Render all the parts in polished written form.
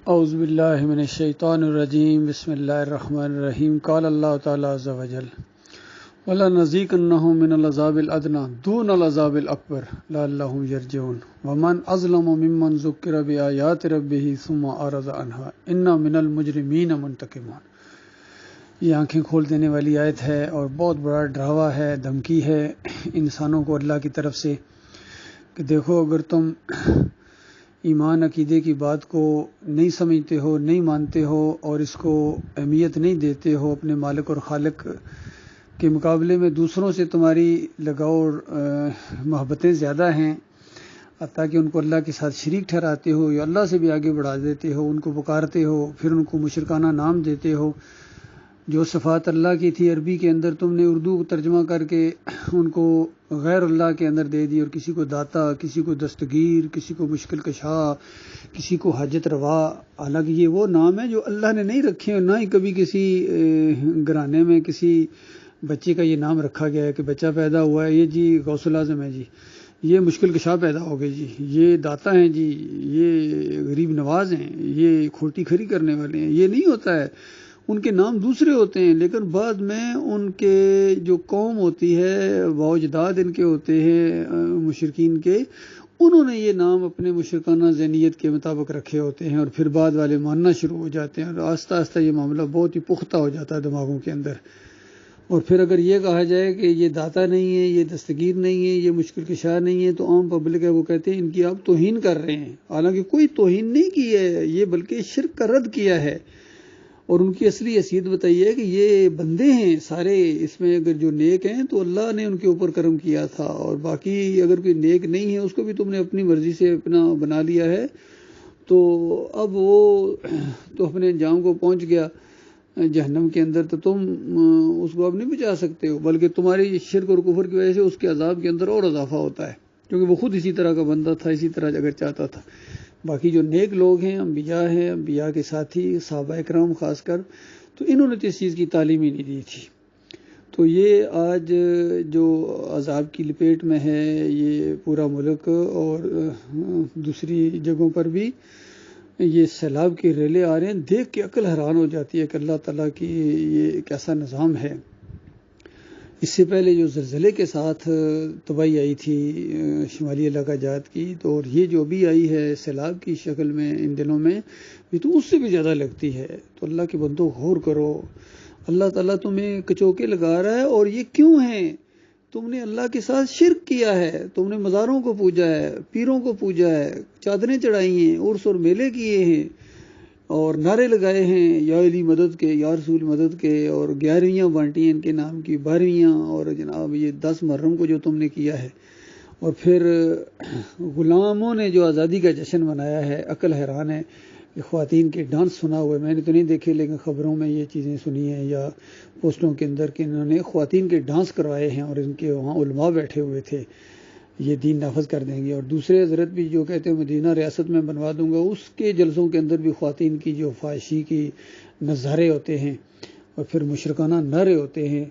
اعوذ باللہ من الشیطان الرجیم بسم اللہ الرحمن الرحیم قال اللہ تعالی عز وجل وَلَنُذِيقَنَّهُم مِّنَ الْعَذَابِ الْأَدْنَىٰ دُونَ الْعَذَابِ الْأَكْبَرِ لَعَلَّهُمْ يَرْجِعُونَ وَمَنْ أَظْلَمُ مِمَّنْ ذُكِّرَ بِآيَاتِ رَبِّهِ ثُمَّ أَعْرَضَ عَنْهَا إِنَّا مِنَ الْمُجْرِمِينَ مُنْتَقِمُونَ۔ یہ آنکھیں کھول دینے والی آیت ہے اور بہت بڑا ڈراوا ہے، دھمکی ہے انسانوں کو اللہ کی طرف سے کہ دیکھو اگر تم ایمان عقیدے کی بات کو نہیں سمجھتے ہو، نہیں مانتے ہو اور اس کو اہمیت نہیں دیتے ہو، اپنے مالک اور خالق کے مقابلے میں دوسروں سے تمہاری لگاؤ اور محبتیں زیادہ ہیں، حتیٰ کہ ان کو اللہ کے ساتھ شریک ٹھہراتے ہو یا اللہ سے بھی آگے بڑھا دیتے ہو، ان کو پکارتے ہو، پھر ان کو مشرکانہ نام دیتے ہو۔ جو صفات اللہ کی تھی عربی کے اندر تم نے اردو ترجمہ کر کے ان کو غیر اللہ کے اندر دے دی، اور کسی کو داتا، کسی کو دستگیر، کسی کو مشکل کشا، کسی کو حاجت روا۔ حالانکہ یہ وہ نام ہے جو اللہ نے نہیں رکھے، اور نہ ہی کبھی کسی گھرانے میں کسی بچے کا یہ نام رکھا گیا ہے کہ بچہ پیدا ہوا ہے، یہ جی غوث الاعظم ہے جی، یہ مشکل کشا پیدا ہو گئے جی، یہ داتا ہیں جی، یہ غریب نواز ہیں، یہ کھوٹی کھری کرنے والے ہیں۔ یہ نہیں ہوتا ہے، ان کے نام دوسرے ہوتے ہیں، لیکن بعد میں ان کے جو قوم ہوتی ہے، واجداد ان کے ہوتے ہیں مشرکین کے، انہوں نے یہ نام اپنے مشرکانہ ذہنیت کے مطابق رکھے ہوتے ہیں، اور پھر بعد والے ماننا شروع ہو جاتے ہیں، اور آہستہ آہستہ یہ معاملہ بہت ہی پختہ ہو جاتا ہے دماغوں کے اندر۔ اور پھر اگر یہ کہا جائے کہ یہ داتا نہیں ہے، یہ دستگیر نہیں ہے، یہ مشکل کشا نہیں ہے، تو عام پبلک ہے وہ کہتے ہیں ان کی آپ توہین کر رہے ہیں۔ حالانکہ کوئی توہین نہیں کی ہے، یہ بلکہ شرک کا رد کیا ہے، اور ان کی اصلی حیثیت بتائی ہے کہ یہ بندے ہیں سارے، اس میں اگر جو نیک ہیں تو اللہ نے ان کے اوپر کرم کیا تھا، اور باقی اگر کوئی نیک نہیں ہے اس کو بھی تم نے اپنی مرضی سے اپنا بنا لیا ہے، تو اب وہ تو اپنے انجام کو پہنچ گیا جہنم کے اندر، تو تم اس کو اب نہیں بچا سکتے ہو، بلکہ تمہاری شرک اور کفر کی وجہ سے اس کے عذاب کے اندر اور اضافہ ہوتا ہے، کیونکہ وہ خود اسی طرح کا بندہ تھا، اسی طرح اگر چاہتا تھا۔ باقی جو نیک لوگ ہیں، انبیاء ہیں، انبیاء کے ساتھی صحابہ اکرام خاص کر، تو انہوں نے تو اس چیز کی تعلیم ہی نہیں دی تھی۔ تو یہ آج جو عذاب کی لپیٹ میں ہے یہ پورا ملک، اور دوسری جگہوں پر بھی یہ سیلاب کی ریلیں آ رہے ہیں، دیکھ کے عقل حیران ہو جاتی ہے کہ اللہ تعالیٰ کی یہ کیسا نظام ہے۔ اس سے پہلے جو زلزلے کے ساتھ تباہی آئی تھی شمالی علاقہ جات کی، تو اور یہ جو ابھی آئی ہے سیلاب کی شکل میں ان دنوں میں، یہ تو اس سے بھی زیادہ لگتی ہے۔ تو اللہ کے بندوں غور کرو، اللہ تعالیٰ تمہیں کچوکے لگا رہا ہے، اور یہ کیوں ہیں؟ تم نے اللہ کے ساتھ شرک کیا ہے، تم نے مزاروں کو پوجا ہے، پیروں کو پوجا ہے، چادریں چڑھائی ہیں، عرس اور میلے کیے ہیں، اور نعرے لگائے ہیں یا علی مدد کے، یا رسول مدد کے، اور 11ویاں بانٹی ہیں ان کے نام کی، 12ویاں، اور جناب یہ 10 محرم کو جو تم نے کیا ہے، اور پھر غلاموں نے جو آزادی کا جشن منایا ہے۔ عقل حیران ہے کہ خواتین کے ڈانس سنا ہوا ہے، میں نے تو نہیں دیکھے لیکن خبروں میں یہ چیزیں سنی ہیں یا پوسٹوں کے اندر کہ انہوں نے خواتین کے ڈانس کروائے ہیں، اور ان کے وہاں علماء بیٹھے ہوئے تھے، یہ دین نافذ کر دیں گے۔ اور دوسرے حضرت بھی جو کہتے ہیں مدینہ ریاست میں بنوا دوں گا، اس کے جلسوں کے اندر بھی خواتین کی جو فحاشی کی نظارے ہوتے ہیں اور پھر مشرکانہ نعرے ہوتے ہیں۔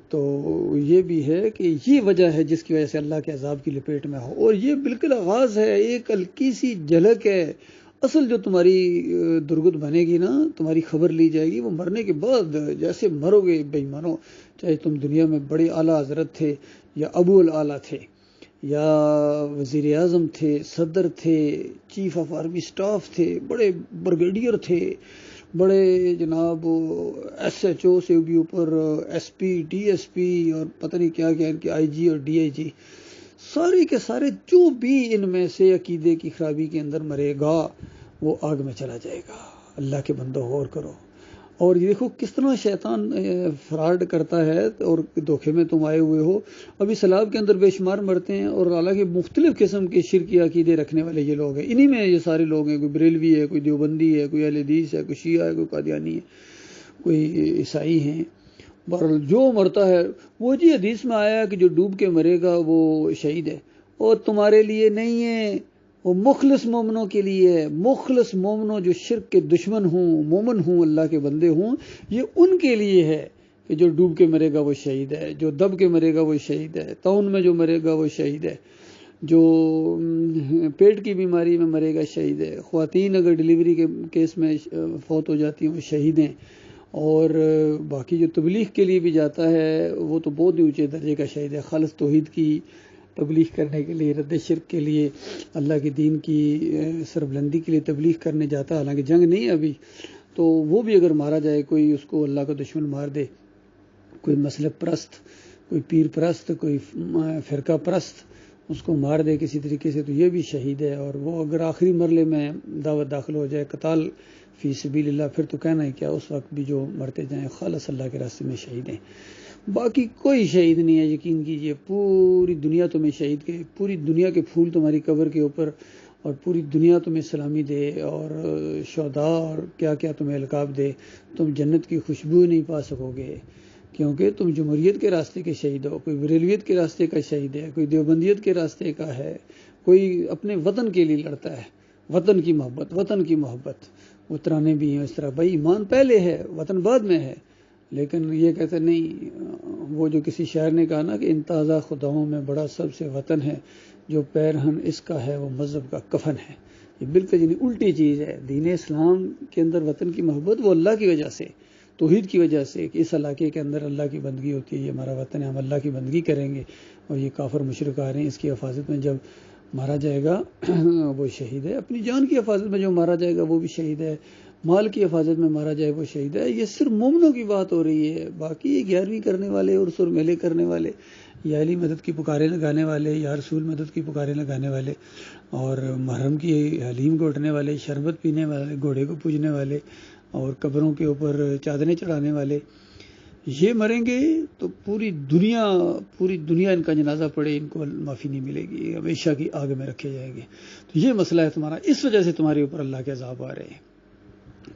تو یہ بھی ہے کہ یہ وجہ ہے جس کی وجہ سے اللہ کے عذاب کی لپیٹ میں ہو، اور یہ بالکل آغاز ہے، ایک ہلکی سی جھلک ہے۔ اصل جو تمہاری درگت بنے گی نا، تمہاری خبر لی جائے گی وہ مرنے کے بعد، جیسے مرو گے بے ایمانو، چاہے تم دنیا میں بڑے اعلیٰ حضرت تھے یا ابو الاعلیٰ تھے یا وزیر اعظم تھے، صدر تھے، چیف آف آرمی سٹاف تھے، بڑے بریگیڈیئر تھے، بڑے جناب ایس ایچ او سے بھی اوپر S P, D S P, اور پتہ نہیں کیا کیا ان کے آئی جی اور ڈی آئی جی، سارے کے سارے جو بھی ان میں سے عقیدے کی خرابی کے اندر مرے گا وہ آگ میں چلا جائے گا۔ اللہ کے بندو غور کرو، اور یہ دیکھو کس طرح شیطان فراڈ کرتا ہے، اور دھوکے میں تم آئے ہوئے ہو۔ ابھی سیلاب کے اندر بے شمار مرتے ہیں، اور حالانکہ مختلف قسم کے شرکی عقیدے رکھنے والے یہ لوگ ہیں، انہی میں یہ سارے لوگ ہیں، کوئی بریلوی ہے، کوئی دیوبندی ہے، کوئی اہل حدیث ہے، کوئی شیعہ ہے، کوئی قادیانی ہے، کوئی عیسائی ہیں۔ بہرحال جو مرتا ہے وہ جی حدیث میں آیا ہے کہ جو ڈوب کے مرے گا وہ شہید ہے، اور تمہارے لیے نہیں ہے، وہ مخلص مومنوں کے لیے ہے۔ مخلص مومنوں جو شرک کے دشمن ہوں، مومن ہوں، اللہ کے بندے ہوں، یہ ان کے لیے ہے کہ جو ڈوب کے مرے گا وہ شہید ہے، جو دب کے مرے گا وہ شہید ہے، طاعون میں جو مرے گا وہ شہید ہے۔ جو پیٹ کی بیماری میں مرے گا شہید ہے، خواتین اگر ڈلیوری کے کیس میں فوت ہو جاتی ہیں وہ شہید ہیں، اور باقی جو تبلیغ کے لیے بھی جاتا ہے وہ تو بہت ہی اونچے درجے کا شہید ہے، خالص توحید کی تبلیغ کرنے کے لیے، رد شرک کے لیے، اللہ کے دین کی سربلندی کے لیے تبلیغ کرنے جاتا ہے، حالانکہ جنگ نہیں ہے ابھی، تو وہ بھی اگر مارا جائے، کوئی اس کو اللہ کا دشمن مار دے، کوئی مسلک پرست، کوئی پیر پرست، کوئی فرقہ پرست اس کو مار دے کسی طریقے سے، تو یہ بھی شہید ہے، اور وہ اگر آخری مرحلے میں دعوت داخل ہو جائے قتال فی سبیل اللہ، پھر تو کہنا ہے کیا، اس وقت بھی جو مرتے جائیں خالص اللہ کے راستے میں شہید ہیں۔ باقی کوئی شہید نہیں ہے، یقین کیجئے، پوری دنیا تمہیں شہید کے، پوری دنیا کے پھول تمہاری قبر کے اوپر، اور پوری دنیا تمہیں سلامی دے، اور شہداء اور کیا کیا تمہیں القاب دے، تم جنت کی خوشبو نہیں پا سکو گے، کیونکہ تم جمہوریت کے راستے کے شہید ہو، کوئی بریلویت کے راستے کا شہید ہے، کوئی دیوبندیت کے راستے کا ہے، کوئی اپنے وطن کے لیے لڑتا ہے، وطن کی محبت، وطن کی محبت، وہ ترانے بھی ہیں اس طرح، بھائی ایمان پہلے ہے، وطن بعد میں ہے، لیکن یہ کہتے نہیں، وہ جو کسی شاعر نے کہا نا کہ ان تازہ خداؤں میں بڑا سب سے وطن ہے، جو پیرہن اس کا ہے وہ مذہب کا کفن ہے، یہ بالکل یعنی الٹی چیز ہے۔ دین اسلام کے اندر وطن کی محبت وہ اللہ کی وجہ سے، توحید کی وجہ سے، کہ اس علاقے کے اندر اللہ کی بندگی ہوتی ہے، یہ ہمارا وطن ہے، ہم اللہ کی بندگی کریں گے، اور یہ کافر مشرک آ رہے ہیں، اس کی حفاظت میں جب مارا جائے گا وہ شہید ہے، اپنی جان کی حفاظت میں جو مارا جائے گا وہ بھی شہید ہے، مال کی حفاظت میں مارا جائے وہ شہید ہے۔ یہ صرف مومنوں کی بات ہو رہی ہے، باقی یہ 11ویں کرنے والے اور سر میلے کرنے والے، یا علی مدد کی پکاریں لگانے والے، یا رسول مدد کی پکاریں لگانے والے، اور محرم کی حلیم کو اٹھنے والے، شربت پینے والے، گھوڑے کو پوجنے والے، اور قبروں کے اوپر چادریں چڑھانے والے، یہ مریں گے تو پوری دنیا ان کا جنازہ پڑے، ان کو معافی نہیں ملے گی، ہمیشہ کی آگ میں رکھے جائیں گے۔ تو یہ مسئلہ ہے تمہارا، اس وجہ سے تمہارے اوپر اللہ کے عذاب آ رہے ہیں،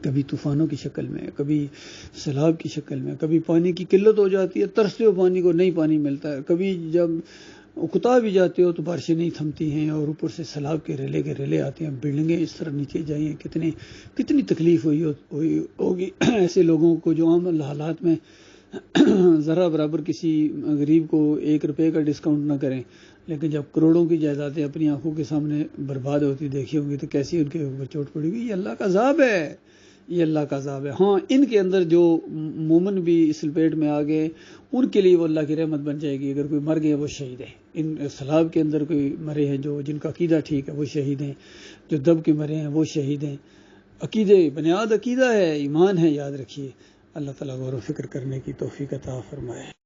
کبھی طوفانوں کی شکل میں، کبھی سیلاب کی شکل میں، کبھی پانی کی قلت ہو جاتی ہے، ترستے ہو پانی کو، نہیں پانی ملتا ہے، کبھی جب اکتا بھی جاتے ہو تو بارشیں نہیں تھمتی ہیں، اور اوپر سے سیلاب کے ریلے آتے ہیں، بلڈنگیں اس طرح نیچے جائیں، کتنی تکلیف ہوگی ایسے لوگوں کو جو عام حالات میں ذرا برابر کسی غریب کو 1 روپے کا ڈسکاؤنٹ نہ کریں، لیکن جب کروڑوں کی جائیدادیں اپنی آنکھوں کے سامنے برباد ہوتی دیکھی ہوں گی تو کیسی ان کے اوپر چوٹ پڑے گی۔ یہ اللہ کا عذاب ہے، یہ اللہ کا عذاب ہے۔ ہاں، ان کے اندر جو مومن بھی اس لپیٹ میں آ گئے، ان کے لیے وہ اللہ کی رحمت بن جائے گی، اگر کوئی مر گئے وہ شہید ہیں، ان سیلاب کے اندر کوئی مرے ہیں جن کا عقیدہ ٹھیک ہے وہ شہید ہیں، جو دب کے مرے ہیں وہ شہید ہیں، بنیاد عقیدہ ہے، ایمان ہے، یاد رکھیے۔ اللہ تعالیٰ غور و فکر کرنے کی توفیق عطا فرمائے۔